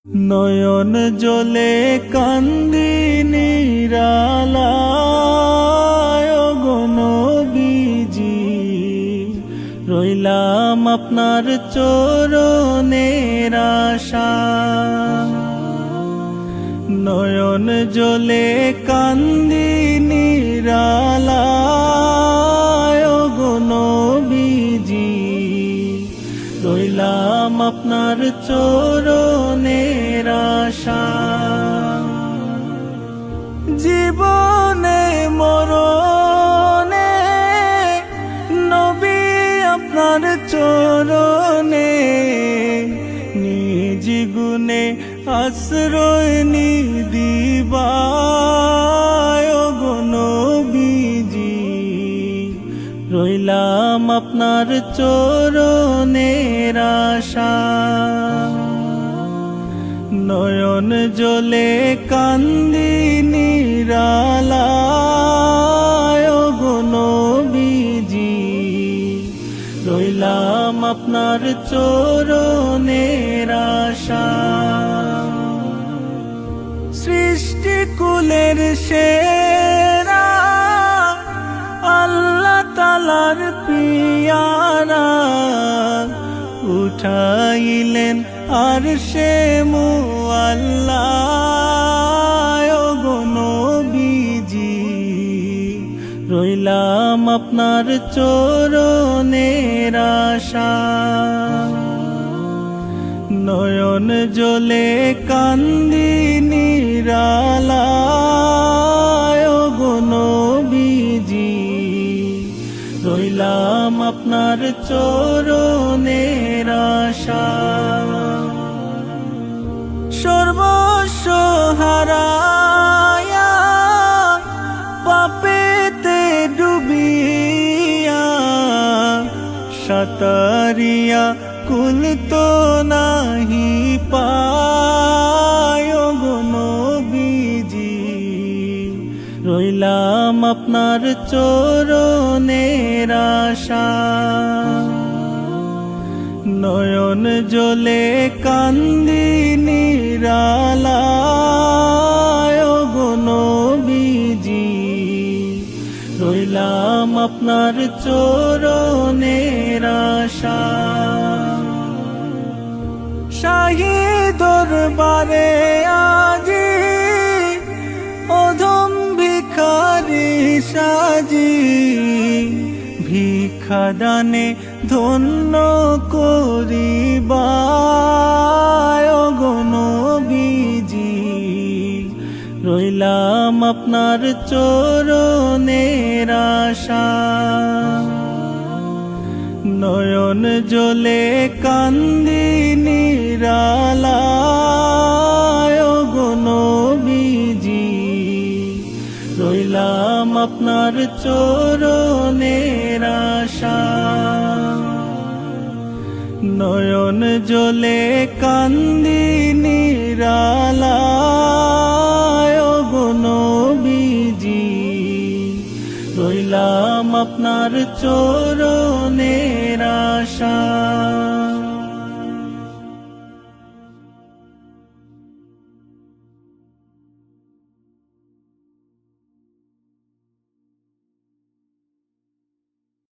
নয়ন জলে কান্দি নিরালায় গো নবীজি, রইলাম আপনার চরণের আশায়। নয়ন জলে কান্দি নিরালায় গো নবীজি, রইলাম আপনার চরণের আশায়। জীবনে মরণে নবী আপনার চরণে, নিজ গুণে আশ্রয় নিদিবায় গো নবীজি, রইলাম আপনার চরণের আশায়। নয়ন জলে কান্দি নিরালায় গো নবীজি, রইলাম আপনার চরণের আশায়। সৃষ্টি কুলের সেরা আল্লাহ তাআলার পিয়ারা, উঠাইলেন আরশে মুআল্লা গো নবীজি, রইলাম আপনার চরণের আশায়। নয়ন জলে কান্দি নিরালায় গো নবীজি, রইলাম আপনার চরণের আশায়। সর্বস্ব হারায়া পাপেতে ডুবিয়া, সাতারিয়া কুল তো নাহি পায় গো নবীজি, রইলাম আপনার চরণের আশায়। নয়ন জলে কান্দি নিরালায় গো নবীজি, রইলাম আপনার চরণের আশায়। শাহী দরবারে আজি অধম ভিখারি সাজি, ভিক্ষা দানে ধন্য করিবায় গো নবীজি, রইলাম আপনার চরণের আশায়। নয়ন জলে কান্দি নিরালায় গো নবীজি, রইলাম আপনার চরণের আশায়। নয়ন জলে কান্দি নিরালায় গো নবীজি, রইলাম আপনার চরণের আশায়।